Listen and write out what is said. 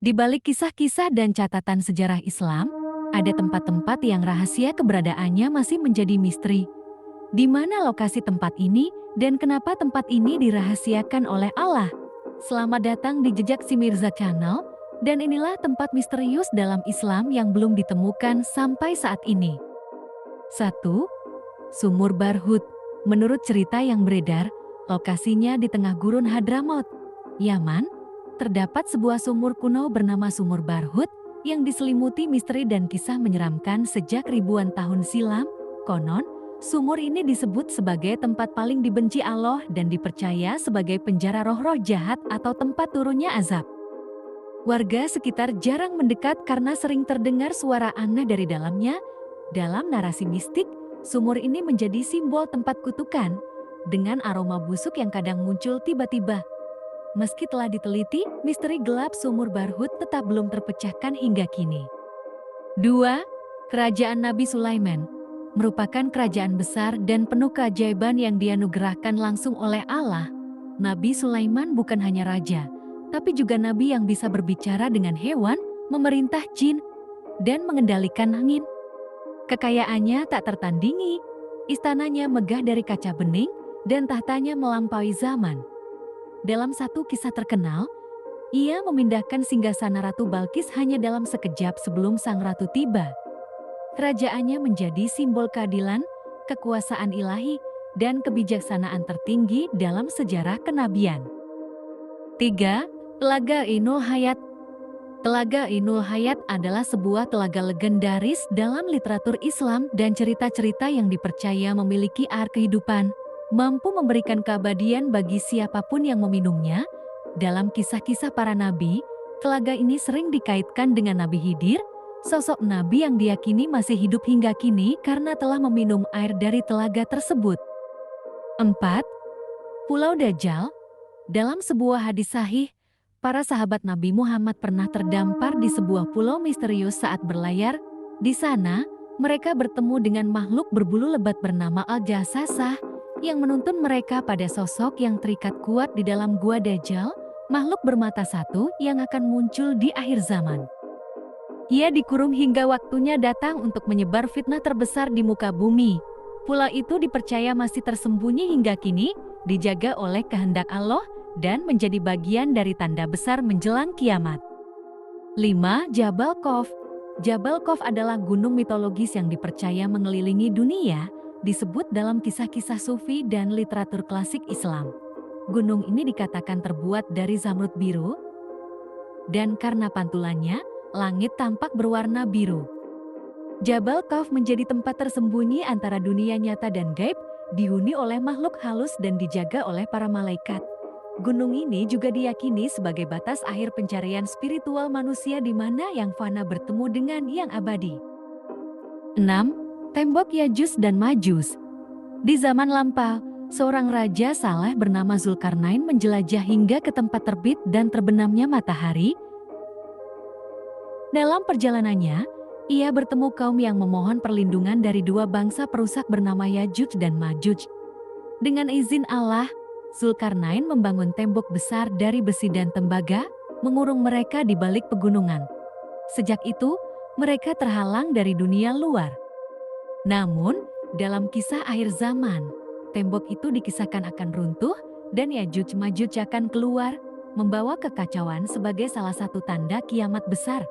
Di balik kisah-kisah dan catatan sejarah Islam, ada tempat-tempat yang rahasia keberadaannya masih menjadi misteri. Di mana lokasi tempat ini dan kenapa tempat ini dirahasiakan oleh Allah? Selamat datang di Jejak Si Mirza Channel, dan inilah tempat misterius dalam Islam yang belum ditemukan sampai saat ini. 1. Sumur Barhut. Menurut cerita yang beredar, lokasinya di tengah gurun Hadramaut, Yaman, terdapat sebuah sumur kuno bernama Sumur Barhut yang diselimuti misteri dan kisah menyeramkan sejak ribuan tahun silam. Konon, sumur ini disebut sebagai tempat paling dibenci Allah dan dipercaya sebagai penjara roh-roh jahat atau tempat turunnya azab. Warga sekitar jarang mendekat karena sering terdengar suara aneh dari dalamnya. Dalam narasi mistik, sumur ini menjadi simbol tempat kutukan dengan aroma busuk yang kadang muncul tiba-tiba. Meski telah diteliti, misteri gelap Sumur Barhut tetap belum terpecahkan hingga kini. 2. Kerajaan Nabi Sulaiman merupakan kerajaan besar dan penuh keajaiban yang dianugerahkan langsung oleh Allah. Nabi Sulaiman bukan hanya raja, tapi juga nabi yang bisa berbicara dengan hewan, memerintah jin, dan mengendalikan angin. Kekayaannya tak tertandingi, istananya megah dari kaca bening, dan tahtanya melampaui zaman. Dalam satu kisah terkenal, ia memindahkan singgasana Ratu Balkis hanya dalam sekejap sebelum sang ratu tiba. Kerajaannya menjadi simbol keadilan, kekuasaan ilahi, dan kebijaksanaan tertinggi dalam sejarah kenabian. 3. Telaga Ainul Hayat. Telaga Ainul Hayat adalah sebuah telaga legendaris dalam literatur Islam dan cerita-cerita yang dipercaya memiliki air kehidupan, mampu memberikan keabadian bagi siapapun yang meminumnya. Dalam kisah-kisah para nabi, telaga ini sering dikaitkan dengan Nabi Khidir, sosok nabi yang diyakini masih hidup hingga kini karena telah meminum air dari telaga tersebut. 4. Pulau Dajjal. Dalam sebuah hadis sahih, para sahabat Nabi Muhammad pernah terdampar di sebuah pulau misterius saat berlayar. Di sana, mereka bertemu dengan makhluk berbulu lebat bernama Al-Jassasah yang menuntun mereka pada sosok yang terikat kuat di dalam gua Dajjal, makhluk bermata satu yang akan muncul di akhir zaman. Ia dikurung hingga waktunya datang untuk menyebar fitnah terbesar di muka bumi. Pulau itu dipercaya masih tersembunyi hingga kini, dijaga oleh kehendak Allah, dan menjadi bagian dari tanda besar menjelang kiamat. 5. Jabal Khawf. Jabal Khawf adalah gunung mitologis yang dipercaya mengelilingi dunia, disebut dalam kisah-kisah sufi dan literatur klasik Islam. Gunung ini dikatakan terbuat dari zamrud biru, dan karena pantulannya, langit tampak berwarna biru. Jabal Khawf menjadi tempat tersembunyi antara dunia nyata dan gaib, dihuni oleh makhluk halus dan dijaga oleh para malaikat. Gunung ini juga diyakini sebagai batas akhir pencarian spiritual manusia di mana yang fana bertemu dengan yang abadi. 6. Tembok Yajuj dan Majuj. Di zaman lampau, seorang raja saleh bernama Zulkarnain menjelajah hingga ke tempat terbit dan terbenamnya matahari. Dalam perjalanannya, ia bertemu kaum yang memohon perlindungan dari dua bangsa perusak bernama Yajuj dan Majuj. Dengan izin Allah, Zulkarnain membangun tembok besar dari besi dan tembaga, mengurung mereka di balik pegunungan. Sejak itu, mereka terhalang dari dunia luar. Namun, dalam kisah akhir zaman, tembok itu dikisahkan akan runtuh dan Yajuj Majuj akan keluar, membawa kekacauan sebagai salah satu tanda kiamat besar.